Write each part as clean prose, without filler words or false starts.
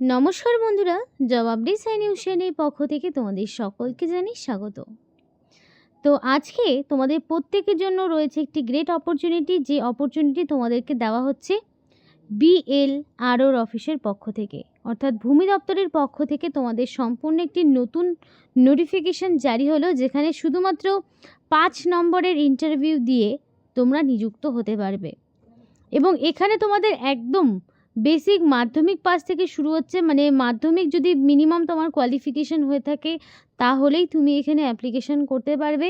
নমস্কার বন্ধুরা, জবাব ডিজাইন নিউশনের পক্ষ থেকে তোমাদের সকলকে জানাই স্বাগত। তো আজকে তোমাদের প্রত্যেকের জন্য রয়েছে একটি গ্রেট অপরচুনিটি, যে অপরচুনিটি তোমাদেরকে দেওয়া হচ্ছে বিএলআরওর অফিসের পক্ষ থেকে, অর্থাৎ ভূমি দপ্তরের পক্ষ থেকে তোমাদের সম্পূর্ণ একটি নতুন নোটিফিকেশন জারি হলো, যেখানে শুধুমাত্র 5 নম্বরের ইন্টারভিউ দিয়ে তোমরা নিযুক্ত হতে পারবে। এবং এখানে তোমাদের একদম বেসিক মাধ্যমিক পাস থেকে শুরু হচ্ছে, মানে মাধ্যমিক যদি মিনিমাম তোমার কোয়ালিফিকেশন হয়ে থাকে তাহলেই তুমি এখানে অ্যাপ্লিকেশন করতে পারবে।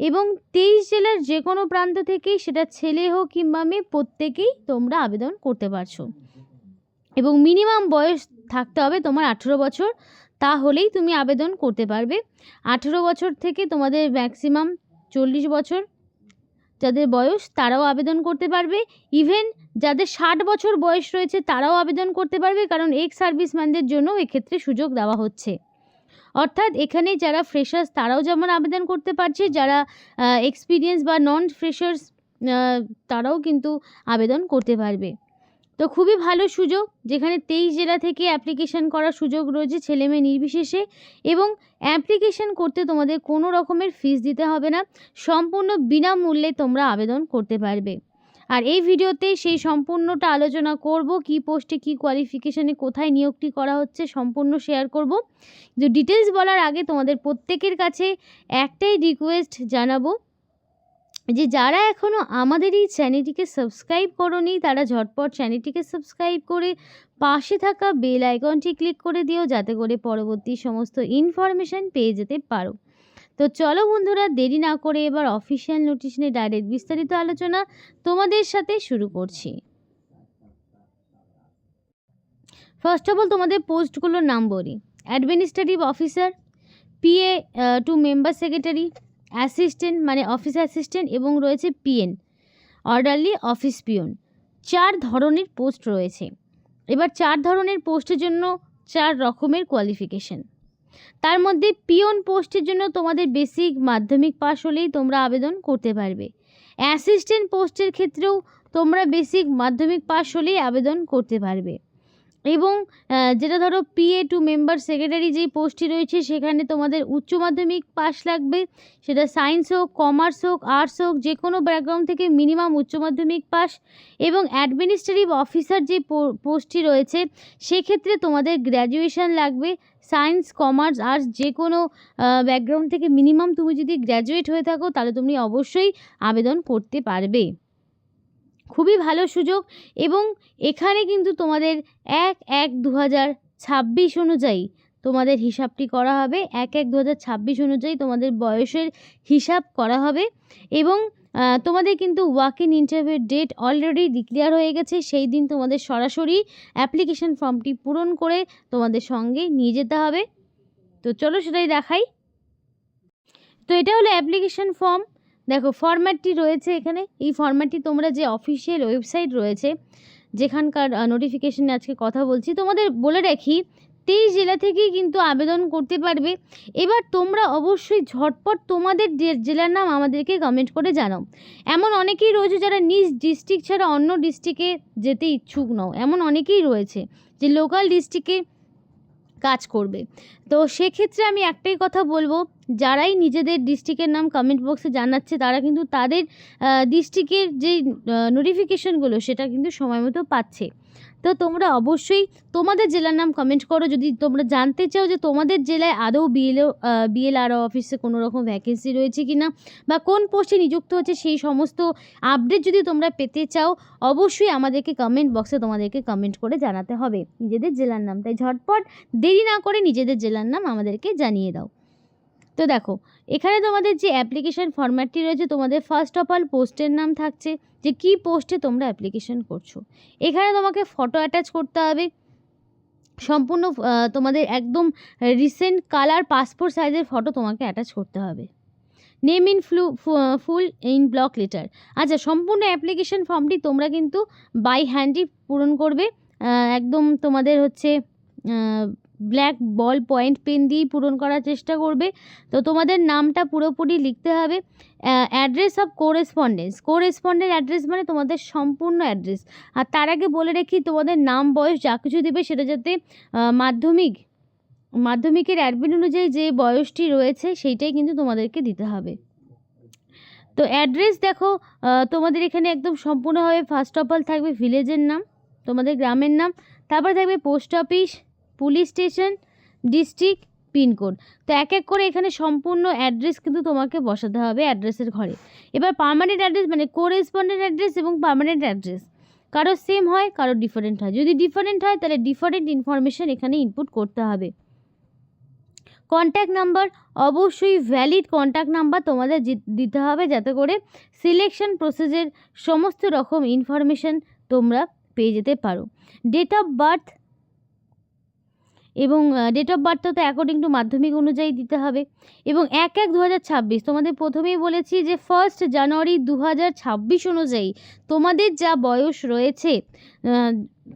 এবং 23 জেলার যে কোনো প্রান্ত থেকেই, সেটা ছেলে হোক কিংবা মেয়ে, প্রত্যেকেই তোমরা আবেদন করতে পারছো। এবং মিনিমাম বয়স থাকতে হবে তোমার 18 বছর, তাহলেই তুমি আবেদন করতে পারবে। 18 বছর থেকে তোমাদের ম্যাক্সিমাম 40 বছর যাদের বয়স, তারাও আবেদন করতে পারবে। ইভেন যাদের 60 বছর বয়স রয়েছে তারাও আবেদন করতে পারবে, কারণ এক্স সার্ভিসম্যানদের জন্য এক্ষেত্রে সুযোগ দেওয়া হচ্ছে। অর্থাৎ এখানে যারা ফ্রেশার্স তারাও যেমন আবেদন করতে পারছে, যারা এক্সপিরিয়েন্স বা নন ফ্রেশার্স তারাও কিন্তু আবেদন করতে পারবে। তো খুবই ভালো সুযোগ, যেখানে 23 জেলা থেকে অ্যাপ্লিকেশন করার সুযোগ রয়েছে ছেলেমেয়ে নির্বিশেষে। এবং অ্যাপ্লিকেশন করতে তোমাদের কোনো রকমের ফিস দিতে হবে না, সম্পূর্ণ বিনামূল্যে তোমরা আবেদন করতে পারবে। আর এই ভিডিওতে সেই সম্পূর্ণটা আলোচনা করব, কি পোস্টে কি কোয়ালিফিকেশানে কোথায় নিয়োগটি করা হচ্ছে সম্পূর্ণ শেয়ার করব। কিন্তু ডিটেলস বলার আগে তোমাদের প্রত্যেকের কাছে একটাই রিকোয়েস্ট জানাবো, যে যারা এখনও আমাদের এই চ্যানেলটিকে সাবস্ক্রাইব করোনি তারা ঝটপট চ্যানেলটিকে সাবস্ক্রাইব করে পাশে থাকা বেল আইকনটি ক্লিক করে দিও, যাতে করে পরবর্তী সমস্ত ইনফরমেশান পেয়ে যেতে পারো। তো চলো বন্ধুরা, দেরি না করে এবার অফিসিয়াল নোটিশ নিয়ে ডাইরেক্ট বিস্তারিত আলোচনা তোমাদের সাথে শুরু করছি। ফার্স্ট অফ অল তোমাদের পোস্টগুলোর নাম বলি। Administrative officer, PA to member secretary, assistant মানে অফিস অ্যাসিস্ট্যান্ট, এবং রয়েছে পিএন অর্ডারলি অফিস পিওন। 4 ধরনের পোস্ট রয়েছে। এবার 4 ধরনের পোস্টের জন্য 4 রকমের কোয়ালিফিকেশন। তার মধ্যে পিওন পোস্টের জন্য তোমাদের বেসিক মাধ্যমিক পাস হলেই তোমরা আবেদন করতে পারবে। অ্যাসিস্ট্যান্ট পোস্টের ক্ষেত্রেও তোমরা বেসিক মাধ্যমিক পাস হলেই আবেদন করতে পারবে। এবং যেটা ধরো পিএ টু মেম্বার সেক্রেটারি যেই পোস্টটি রয়েছে, সেখানে তোমাদের উচ্চ মাধ্যমিক পাস লাগবে, সেটা সায়েন্স হোক, কমার্স হোক, আর্টস হোক, যে কোনো ব্যাকগ্রাউন্ড থেকে মিনিমাম উচ্চ মাধ্যমিক পাস। এবং অ্যাডমিনিস্ট্রেটিভ অফিসার যে পোস্টটি রয়েছে, সেক্ষেত্রে তোমাদের গ্র্যাজুয়েশন লাগবে, সায়েন্স, কমার্স, আর্টস, যে কোনো ব্যাকগ্রাউন্ড থেকে মিনিমাম তুমি যদি গ্র্যাজুয়েট হয়ে থাকো তাহলে তুমি অবশ্যই আবেদন করতে পারবে। খুবই ভালো সুযোগ। এবং এখানে কিন্তু তোমাদের 1/1/2026 অনুযায়ী তোমাদের হিসাবটি করা হবে। 1/1/2026 অনুযায়ী তোমাদের বয়সের হিসাব করা হবে। এবং তোমাদের কিন্তু ওয়াক ইন ইন্টারভিউর ডেট অলরেডি ডিক্লেয়ার হয়ে গেছে। সেই দিন তোমাদের সরাসরি অ্যাপ্লিকেশন ফর্মটি পূরণ করে তোমাদের সঙ্গে নিয়ে যেতে হবে। তো চলো সেটাই দেখাই। তো এটা হলো অ্যাপ্লিকেশন ফর্ম। দেখো ফরম্যাটটি রয়েছে এখানে। এই ফরম্যাটটি তোমরা যে অফিসিয়াল ওয়েবসাইট রয়েছে, যেখানকার নোটিফিকেশানে আজকে কথা বলছি, তোমাদের বলে রাখি 23 জেলা থেকেই কিন্তু আবেদন করতে পারবে। এবার তোমরা অবশ্যই ঝটপট তোমাদের জেলার নাম আমাদেরকে কমেন্ট করে জানাও। এমন অনেকেই রয়েছে যারা নিজ ডিস্ট্রিক্ট ছাড়া অন্য ডিস্ট্রিক্টে যেতে ইচ্ছুক নও, এমন অনেকেই রয়েছে যে লোকাল ডিস্ট্রিক্টে কাজ করবে। তো সেক্ষেত্রে আমি একটাই কথা বলবো, যারাই নিজেদের ডিস্ট্রিক্টের নাম কমেন্ট বক্সে জানাচ্ছে তারা কিন্তু তাদের ডিস্ট্রিক্টের যেই নোটিফিকেশনগুলো সেটা কিন্তু সময় মতো পাচ্ছে। তো তোমরা অবশ্যই তোমাদের জেলার নাম কমেন্ট করো, যদি তোমরা জানতে চাও যে তোমাদের জেলায় আদৌ বিএলআরও অফিসে কোনো রকম ভ্যাকেন্সি রয়েছে কি না, বা কোন পোস্টে নিযুক্ত হচ্ছে, সেই সমস্ত আপডেট যদি তোমরা পেতে চাও, অবশ্যই আমাদেরকে কমেন্ট বক্সে তোমাদেরকে কমেন্ট করে জানাতে হবে নিজেদের জেলার নাম। তাই ঝটপট দেরি না করে নিজেদের জেলার নাম আমাদেরকে জানিয়ে দাও। তো দেখো এখানে তোমাদের যে অ্যাপ্লিকেশন ফরম্যাটটি রয়েছে, তোমাদের ফার্স্ট অফ অল পোস্টের নাম থাকছে, যে কী পোস্টে তোমরা অ্যাপ্লিকেশন করছো। এখানে তোমাকে ফটো অ্যাটাচ করতে হবে, সম্পূর্ণ তোমাদের একদম রিসেন্ট কালার পাসপোর্ট সাইজের ফটো তোমাকে অ্যাটাচ করতে হবে। Name in full in block letter. আচ্ছা, সম্পূর্ণ অ্যাপ্লিকেশন ফর্মটি তোমরা কিন্তু বাই হ্যান্ডই পূরণ করবে। একদম তোমাদের হচ্ছে ব্ল্যাক বল পয়েন্ট পেন দিয়েই পূরণ করার চেষ্টা করবে। তো তোমাদের নামটা পুরোপুরি লিখতে হবে। অ্যাড্রেস অফ কোরেসপন্ডেন্ট অ্যাড্রেস মানে তোমাদের সম্পূর্ণ অ্যাড্রেস। আর তার আগে বলে রাখি, তোমাদের নাম বয়স যা কিছু দেবে সেটা যাতে মাধ্যমিকের অ্যাডমিট অনুযায়ী যে বয়সটি রয়েছে সেইটাই কিন্তু তোমাদেরকে দিতে হবে। তো অ্যাড্রেস দেখো, তোমাদের এখানে একদম সম্পূর্ণভাবে ফার্স্ট অফ অল থাকবে ভিলেজের নাম, তোমাদের গ্রামের নাম, তারপরে থাকবে post office, police station, district, pin code. তো এক এক করে এখানে সম্পূর্ণ অ্যাড্রেস কিন্তু তোমাকে বসাতে হবে অ্যাড্রেসের ঘরে। এবার পার্মানেন্ট অ্যাড্রেস মানে কোরেসপন্ডেন্ট অ্যাড্রেস এবং পার্মানেন্ট অ্যাড্রেস কারো সেম হয়, কারো ডিফারেন্ট হয়। যদি ডিফারেন্ট হয় তাহলে ডিফারেন্ট ইনফরমেশান এখানে ইনপুট করতে হবে। কন্ট্যাক্ট নাম্বার, অবশ্যই ভ্যালিড কন্ট্যাক্ট নাম্বার তোমাদের দিতে হবে, যাতে করে সিলেকশন প্রসেসের সমস্ত রকম ইনফরমেশান তোমরা পেয়ে যেতে পারো। ডেট অফ বার্থ এবং ডেট অফ বার্থটা তো অ্যাকর্ডিং টু মাধ্যমিক অনুযায়ী দিতে হবে। এবং 1/1/2026 তোমাদের প্রথমেই বলেছি যে 1 জানুয়ারি 2026 অনুযায়ী তোমাদের যা বয়স রয়েছে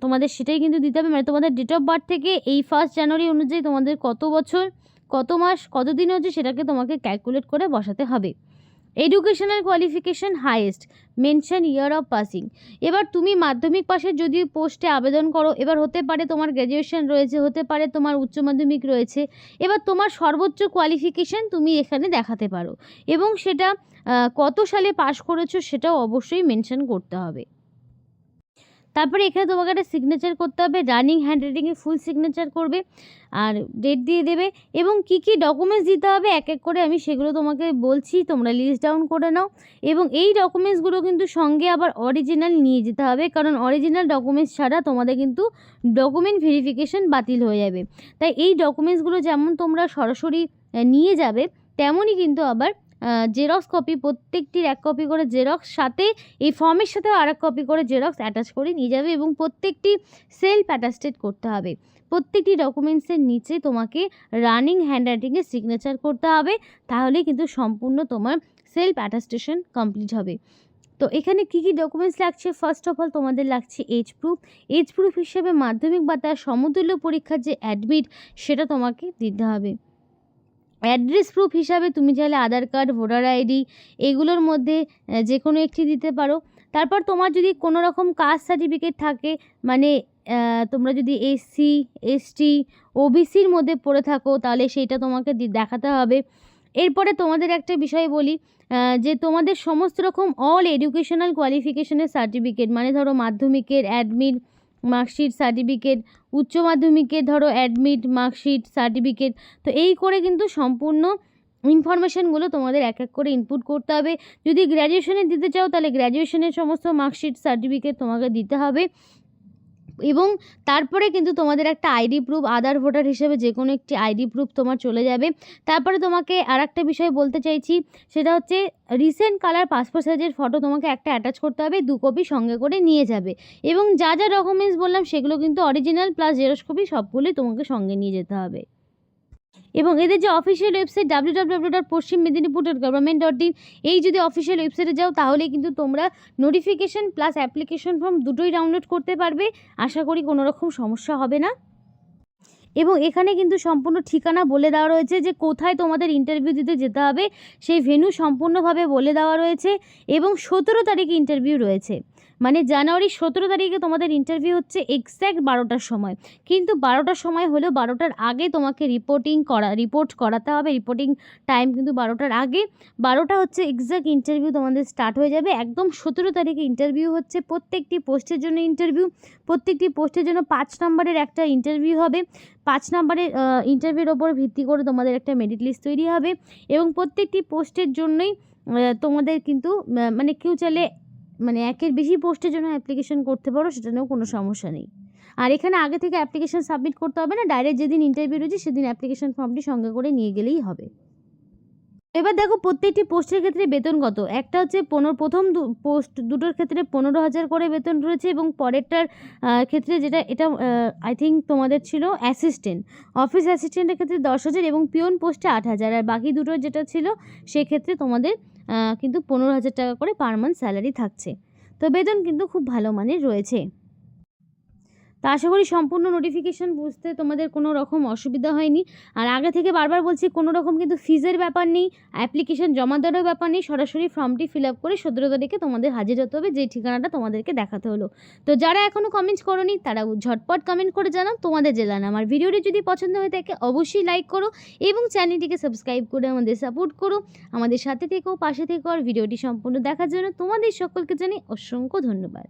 তোমাদের সেটাই কিন্তু দিতে হবে। মানে তোমাদের ডেট অফ বার্থ থেকে এই 1 জানুয়ারি অনুযায়ী তোমাদের কত বছর, কত মাস, কত দিন হচ্ছে সেটাকে তোমাকে ক্যালকুলেট করে বসাতে হবে। Educational qualification highest, mention year of passing. এবার তুমি মাধ্যমিক পাশের যদি পোস্টে আবেদন করো, এবার হতে পারে তোমার গ্র্যাজুয়েশন রয়েছে, হতে পারে তোমার উচ্চ মাধ্যমিক রয়েছে, এবার তোমার সর্বোচ্চ কোয়ালিফিকেশান তুমি এখানে দেখাতে পারো এবং সেটা কত সালে পাশ করেছো সেটাও অবশ্যই মেনশন করতে হবে। তারপরে এখানে তোমাকে একটা সিগনেচার করতে হবে, রানিং হ্যান্ড রাইটিংয়ে ফুল সিগনেচার করবে আর ডেট দিয়ে দেবে। এবং কি কি ডকুমেন্টস দিতে হবে এক এক করে আমি সেগুলো তোমাকে বলছি, তোমরা লিস্ট ডাউন করে নাও। এবং এই ডকুমেন্টসগুলো কিন্তু সঙ্গে আবার অরিজিনাল নিয়ে যেতে হবে, কারণ অরিজিনাল ডকুমেন্টস ছাড়া তোমাদের কিন্তু ডকুমেন্ট ভেরিফিকেশন বাতিল হয়ে যাবে। তাই এই ডকুমেন্টসগুলো যেমন তোমরা সরাসরি নিয়ে যাবে, তেমনই কিন্তু আবার জেরক্স কপি, প্রত্যেকটির 1 কপি করে জেরক্স, সাথে এই ফর্মের সাথেও আর 1 কপি করে জেরক্স অ্যাটাচ করে নিয়ে যাবে এবং প্রত্যেকটি সেলফ অ্যাটাস্টেড করতে হবে। প্রত্যেকটি ডকুমেন্টসের নিচে তোমাকে রানিং হ্যান্ডরাইটিংয়ে সিগনেচার করতে হবে, তাহলেই কিন্তু সম্পূর্ণ তোমার সেলফ অ্যাটাস্টেশন কমপ্লিট হবে। তো এখানে কী কী ডকুমেন্টস লাগছে, ফার্স্ট অফ অল তোমাদের লাগছে এজ প্রুফ হিসেবে মাধ্যমিক বা তার সমতুল্য পরীক্ষার যে অ্যাডমিট সেটা তোমাকে দিতে হবে। অ্যাড্রেস প্রুফ হিসাবে তুমি চাইলে আধার কার্ড, ভোটার আইডি এগুলোর মধ্যে যে কোনো একটি দিতে পারো। তারপর তোমার যদি কোনো রকম কাস্ট সার্টিফিকেট থাকে, মানে তোমরা যদি SC ST OBCর মধ্যে পড়ে থাকো তাহলে সেইটা তোমাকে দেখাতে হবে। এরপরে তোমাদের একটা বিষয় বলি, যে তোমাদের সমস্ত রকম অল এডুকেশনাল কোয়ালিফিকেশনের সার্টিফিকেট, মানে ধরো মাধ্যমিকের অ্যাডমিট মার্কশিট সার্টিফিকেট, উচ্চ মাধ্যমিকের ধরো অ্যাডমিট মার্কশিট সার্টিফিকেট, তো এই করে কিন্তু সম্পূর্ণ ইনফরমেশানগুলো তোমাদের এক এক করে ইনপুট করতে হবে। যদি গ্র্যাজুয়েশনে দিতে চাও তাহলে গ্র্যাজুয়েশনের সমস্ত মার্কশিট সার্টিফিকেট তোমাকে দিতে হবে। এবং তারপরে কিন্তু তোমাদের একটা আইডি প্রুফ, আধার ভোটার হিসেবে যে কোনো একটি আইডি প্রুফ তোমার চলে যাবে। তারপরে তোমাকে আর একটা বিষয় বলতে চাইছি, সেটা হচ্ছে রিসেন্ট কালার পাসপোর্ট সাইজের ফটো তোমাকে একটা অ্যাটাচ করতে হবে, 2 কপি সঙ্গে করে নিয়ে যাবে। এবং যা যা ডকুমেন্টস বললাম সেগুলো কিন্তু অরিজিনাল প্লাস জেরক্স কপি সবগুলোই তোমাকে সঙ্গে নিয়ে যেতে হবে। এবং এদের যে অফিসিয়াল ওয়েবসাইট www.পশ্চিমমেদিনীপুর.গভর্নমেন্ট.in, এই যদি অফিসিয়াল ওয়েবসাইটে যাও তাহলে কিন্তু তোমরা নোটিফিকেশন প্লাস অ্যাপ্লিকেশন ফর্ম দুটোই ডাউনলোড করতে পারবে। আশা করি কোনো রকম সমস্যা হবে না। এবং এখানে কিন্তু সম্পূর্ণ ঠিকানা বলে দেওয়া রয়েছে যে কোথায় তোমাদের ইন্টারভিউ দিতে যেতে হবে, সেই ভেন্যু সম্পূর্ণভাবে বলে দেওয়া রয়েছে। এবং 17 তারিখে ইন্টারভিউ রয়েছে, মানে জানুয়ারি 17 তারিখে তোমাদের ইন্টারভিউ হচ্ছে এক্স্যাক্ট 12টার সময়। কিন্তু 12টার সময় হলেও 12টার আগে তোমাকে রিপোর্ট করাতে হবে। রিপোর্টিং টাইম কিন্তু 12টার আগে, 12টা হচ্ছে এক্স্যাক্ট ইন্টারভিউ তোমাদের স্টার্ট হয়ে যাবে। একদম 17 তারিখে ইন্টারভিউ হচ্ছে। প্রত্যেকটি পোস্টের জন্য ইন্টারভিউ, প্রত্যেকটি পোস্টের জন্য 5 নম্বরের একটা ইন্টারভিউ হবে। 5 নম্বরের ইন্টারভিউর ওপর ভিত্তি করে তোমাদের একটা মেরিট লিস্ট তৈরি হবে। এবং প্রত্যেকটি পোস্টের জন্যই তোমাদের কিন্তু মানে কেউ চাইলে মানে একের বেশি পোস্টের জন্য অ্যাপ্লিকেশন করতে পারো, সেটা নিয়েও কোনো সমস্যা নেই। আর এখানে আগে থেকে অ্যাপ্লিকেশন সাবমিট করতে হবে না, ডাইরেক্ট যেদিন ইন্টারভিউ রয়েছে সেদিন অ্যাপ্লিকেশন ফর্মটি সঙ্গে করে নিয়ে গেলেই হবে। এবার দেখো প্রত্যেকটি পোস্টের ক্ষেত্রে বেতন কত। একটা হচ্ছে প্রথম পোস্ট দুটোর ক্ষেত্রে 15,000 করে বেতন রয়েছে এবং পরেরটার ক্ষেত্রে যেটা এটা আই থিঙ্ক তোমাদের ছিল অ্যাসিস্ট্যান্ট, অফিস অ্যাসিস্ট্যান্টের ক্ষেত্রে 10,000 এবং পিওন পোস্টে 8,000। আর বাকি দুটোর যেটা ছিল সেক্ষেত্রে তোমাদের কিন্তু 15,000 টাকা করে পার মান্থ স্যালারি থাকছে। তো বেতন কিন্তু খুব ভালো মানের রয়েছে। তো আশা করি সম্পূর্ণ নোটিফিকেশান বুঝতে তোমাদের কোনো রকম অসুবিধা হয়নি। আর আগে থেকে বারবার বলছি, কোনো রকম কিন্তু ফিজের ব্যাপার নেই, অ্যাপ্লিকেশান জমা দেওয়ারও ব্যাপার নেই। সরাসরি ফর্মটি ফিল আপ করে 17 তারিখে তোমাদের হাজির হতে হবে, যে ঠিকানাটা তোমাদেরকে দেখাতে হলো। তো যারা এখনও কমেন্টস করোনি তারা ঝটপট কমেন্ট করে জানাও তোমাদের জেলা নাম। আর ভিডিওটি যদি পছন্দ হয়ে থাকে অবশ্যই লাইক করো এবং চ্যানেলটিকে সাবস্ক্রাইব করে আমাদের সাপোর্ট করো। আমাদের সাথে থেকো, পাশে থেকো। আর ভিডিওটি সম্পূর্ণ দেখার জন্য তোমাদের সকলকে জানাই অসংখ্য ধন্যবাদ।